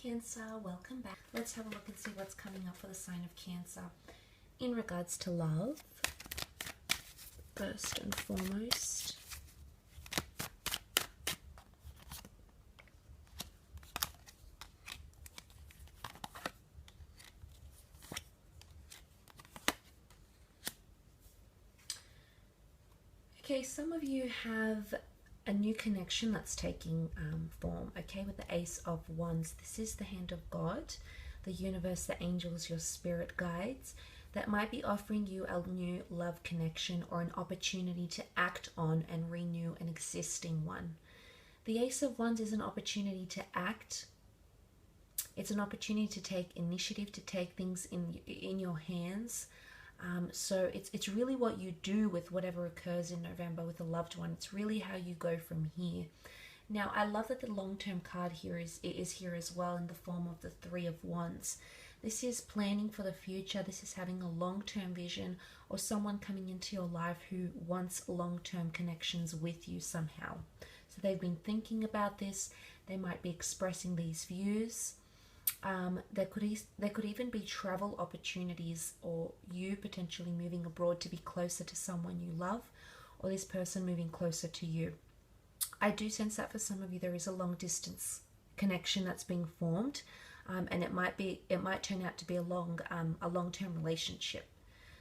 Cancer, welcome back. Let's have a look and see what's coming up for the sign of Cancer in regards to love, first and foremost. Okay, some of you have a new connection that's taking form, okay, with the Ace of Wands. This is the hand of God, the universe, the angels, your spirit guides, that might be offering you a new love connection or an opportunity to act on and renew an existing one. The Ace of Wands is an opportunity to act. It's an opportunity to take initiative, to take things in your hands. So it's really what you do with whatever occurs in November with a loved one. It's really how you go from here. Now, I love that the long-term card here is here as well in the form of the Three of Wands. This is planning for the future. This is having a long-term vision, or someone coming into your life who wants long-term connections with you somehow. So they've been thinking about this. They might be expressing these views. There could even be travel opportunities, or you potentially moving abroad to be closer to someone you love, or this person moving closer to you. I do sense that for some of you there is a long distance connection that's being formed, and it might turn out to be a long-term relationship.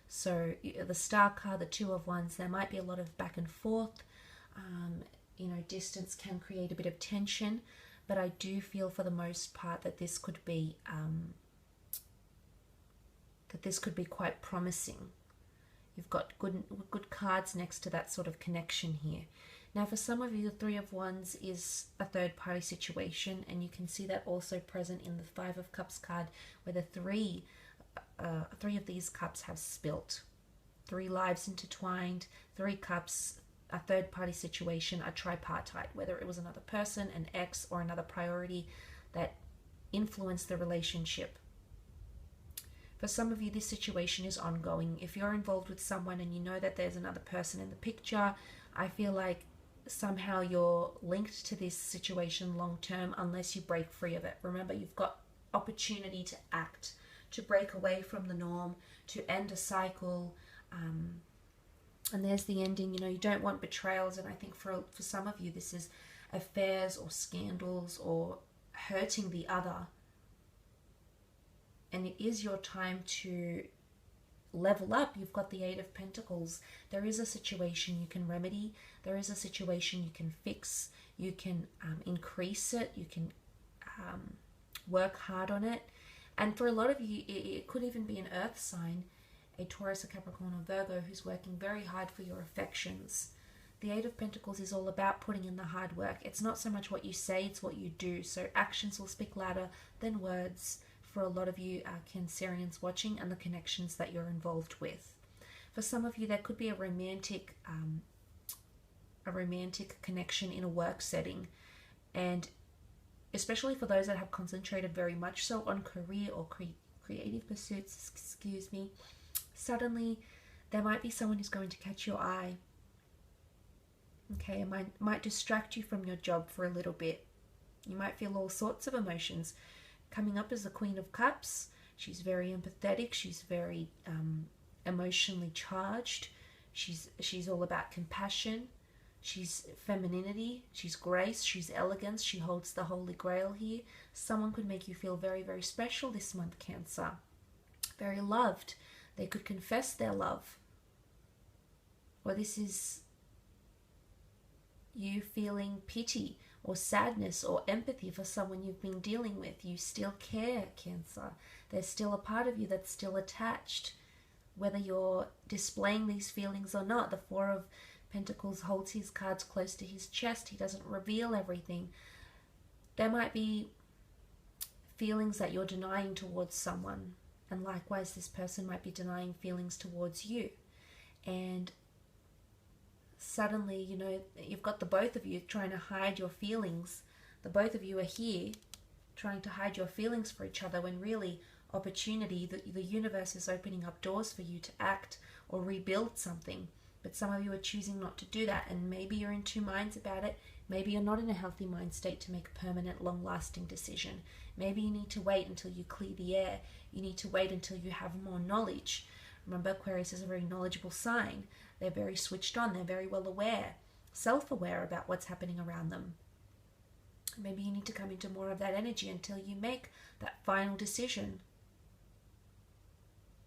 So the Star card, the Two of Wands, there might be a lot of back and forth. Distance can create a bit of tension. But I do feel for the most part that this could be quite promising. You've got good cards next to that sort of connection here. Now, for some of you, the Three of Wands is a third-party situation, and you can see that also present in the Five of Cups card, where the three of these cups have spilt. 3 lives intertwined, 3 cups. A third-party situation, a tripartite, whether it was another person, an ex, or another priority that influenced the relationship. For some of you, this situation is ongoing. If you're involved with someone and you know that there's another person in the picture, I feel like somehow you're linked to this situation long-term unless you break free of it. Remember, you've got opportunity to act, to break away from the norm, to end a cycle, and there's the ending. You don't want betrayals, and I think for some of you this is affairs or scandals or hurting the other, and it is your time to level up. You've got the Eight of Pentacles. There is a situation you can remedy. There is a situation you can fix. You can increase it. You can work hard on it. And for a lot of you, it could even be an earth sign, a Taurus, a Capricorn, or Virgo, who's working very hard for your affections. The Eight of Pentacles is all about putting in the hard work. It's not so much what you say, it's what you do. So actions will speak louder than words for a lot of you Cancerians watching, and the connections that you're involved with. For some of you, there could be a romantic connection in a work setting, and especially for those that have concentrated very much so on career or creative pursuits, suddenly there might be someone who's going to catch your eye. Okay, it might distract you from your job for a little bit. You might feel all sorts of emotions. Coming up as the Queen of Cups, she's very empathetic, she's very emotionally charged, she's all about compassion, she's femininity, she's grace, she's elegance, she holds the Holy Grail here. Someone could make you feel very, very special this month, Cancer. Very loved. They could confess their love. Or this is you feeling pity or sadness or empathy for someone you've been dealing with. You still care, Cancer. There's still a part of you that's still attached. Whether you're displaying these feelings or not, the Four of Pentacles holds his cards close to his chest. He doesn't reveal everything. There might be feelings that you're denying towards someone. And likewise, this person might be denying feelings towards you. And suddenly, you've got the both of you trying to hide your feelings. The both of you are here trying to hide your feelings for each other, when really opportunity, the universe is opening up doors for you to act or rebuild something. But some of you are choosing not to do that, and maybe you're in two minds about it. Maybe you're not in a healthy mind state to make a permanent, long-lasting decision. Maybe you need to wait until you clear the air. You need to wait until you have more knowledge. Remember, Aquarius is a very knowledgeable sign. They're very switched on. They're very well aware, self-aware about what's happening around them. Maybe you need to come into more of that energy until you make that final decision.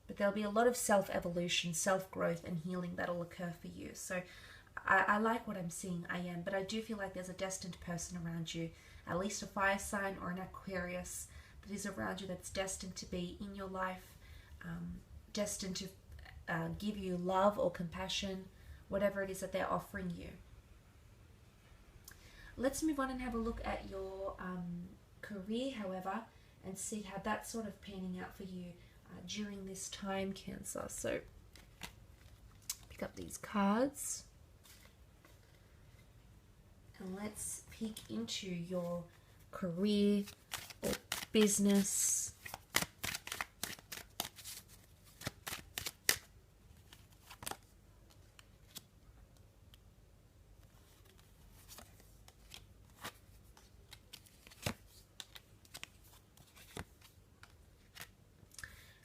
But there'll be a lot of self-evolution, self-growth and healing that'll occur for you. So I like what I'm seeing, but I do feel like there's a destined person around you, at least a fire sign or an Aquarius that is around you that's destined to be in your life, destined to give you love or compassion, whatever it is that they're offering you. Let's move on and have a look at your career, however, and see how that's sort of panning out for you during this time, Cancer. So pick up these cards and let's peek into your career or business.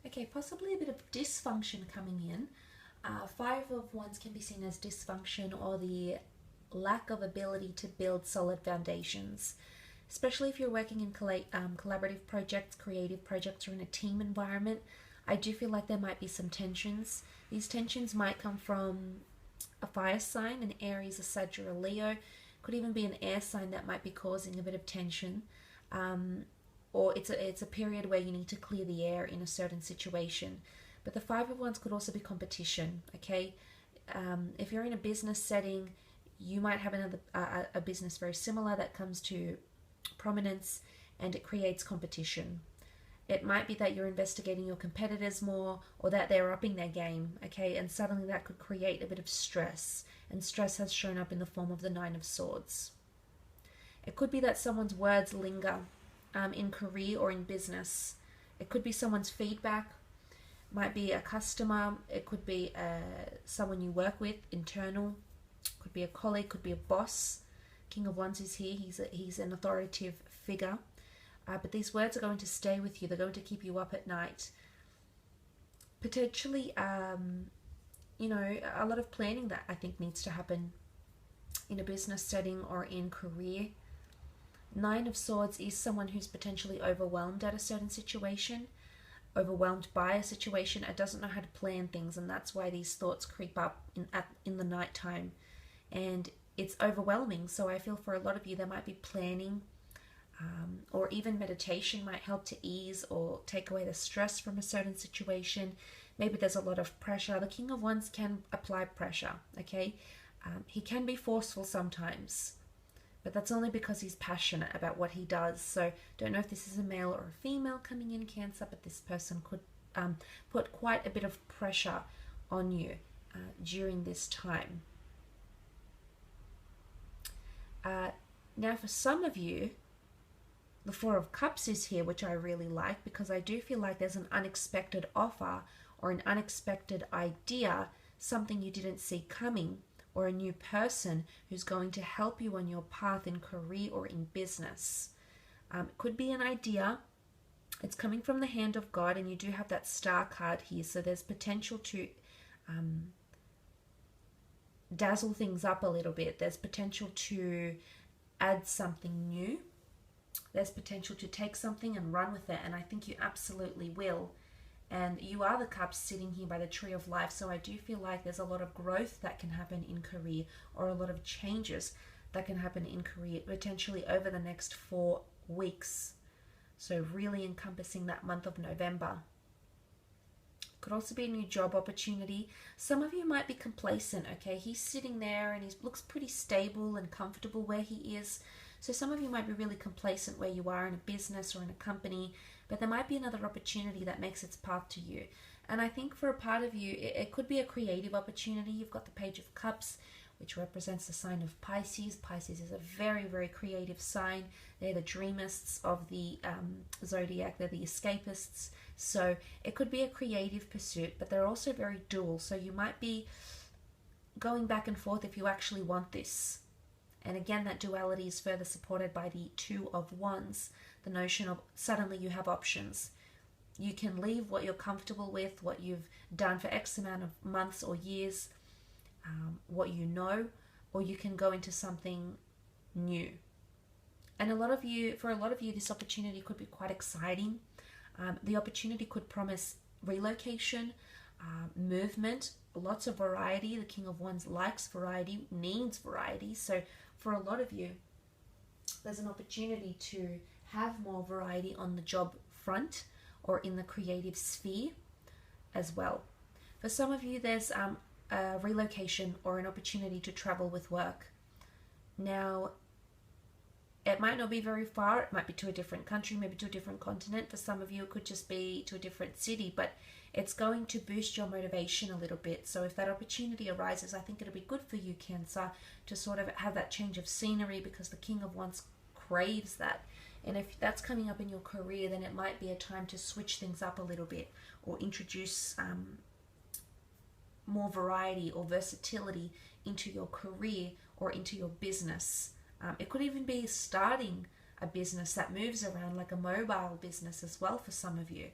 Okay, possibly a bit of dysfunction coming in. Five of Wands can be seen as dysfunction or the lack of ability to build solid foundations, especially if you're working in collaborative projects, creative projects, or in a team environment. I do feel like there might be some tensions. These tensions might come from a fire sign, an Aries, a Sag, or a Leo. Could even be an air sign that might be causing a bit of tension. Or it's a period where you need to clear the air in a certain situation. But the Five of Wands could also be competition, okay? If you're in a business setting, you might have a business very similar that comes to prominence and it creates competition. It might be that you're investigating your competitors more or that they're upping their game, okay? And suddenly that could create a bit of stress. And stress has shown up in the form of the Nine of Swords. It could be that someone's words linger in career or in business. It could be someone's feedback, might be a customer, it could be someone you work with, internal, could be a colleague, could be a boss. King of Wands is here, he's an authoritative figure. But these words are going to stay with you, they're going to keep you up at night. Potentially, you know, a lot of planning that I think needs to happen in a business setting or in career. Nine of Swords is someone who's potentially overwhelmed at a certain situation, overwhelmed by a situation, and doesn't know how to plan things, and that's why these thoughts creep up in the night time, and it's overwhelming. So I feel for a lot of you there might be planning, or even meditation might help to ease or take away the stress from a certain situation. Maybe there's a lot of pressure. The King of Wands can apply pressure, okay? He can be forceful sometimes, but that's only because he's passionate about what he does. So don't know if this is a male or a female coming in, Cancer, but this person could put quite a bit of pressure on you during this time. Now for some of you, the Four of Cups is here, which I really like, because I do feel like there's an unexpected offer or an unexpected idea, something you didn't see coming, or a new person who's going to help you on your path in career or in business. It could be an idea. It's coming from the hand of God, and you do have that Star card here, so there's potential to dazzle things up a little bit. There's potential to add something new. There's potential to take something and run with it, and I think you absolutely will. And you are the Cups sitting here by the Tree of Life, so I do feel like there's a lot of growth that can happen in career, or a lot of changes that can happen in career, potentially over the next 4 weeks. So really encompassing that month of November. Could also be a new job opportunity. Some of you might be complacent, okay? He's sitting there and he looks pretty stable and comfortable where he is. So some of you might be really complacent where you are in a business or in a company, but there might be another opportunity that makes its path to you. And I think for a part of you, it could be a creative opportunity. You've got the Page of Cups, which represents the sign of Pisces. Pisces is a very, very creative sign. They're the dreamists of the zodiac. They're the escapists. So it could be a creative pursuit, but they're also very dual. So you might be going back and forth if you actually want this. And again, that duality is further supported by the Two of Wands, the notion of suddenly you have options. You can leave what you're comfortable with, what you've done for X amount of months or years, what you know, or you can go into something new. And for a lot of you, this opportunity could be quite exciting. The opportunity could promise relocation, movement, lots of variety. The King of Wands likes variety, needs variety. So for a lot of you, there's an opportunity to have more variety on the job front or in the creative sphere as well. For some of you, there's a relocation or an opportunity to travel with work. Now, it might not be very far. It might be to a different country, maybe to a different continent. For some of you, it could just be to a different city, but it's going to boost your motivation a little bit. So if that opportunity arises, I think it'll be good for you, Cancer, to sort of have that change of scenery, because the King of Wands craves that. And if that's coming up in your career, then it might be a time to switch things up a little bit, or introduce more variety or versatility into your career or into your business. It could even be starting a business that moves around, like a mobile business as well for some of you.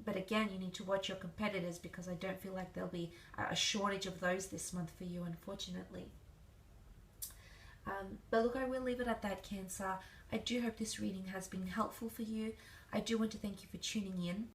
But again, you need to watch your competitors, because I don't feel like there'll be a shortage of those this month for you, unfortunately. But look, I will leave it at that, Cancer. I do hope this reading has been helpful for you. I do want to thank you for tuning in.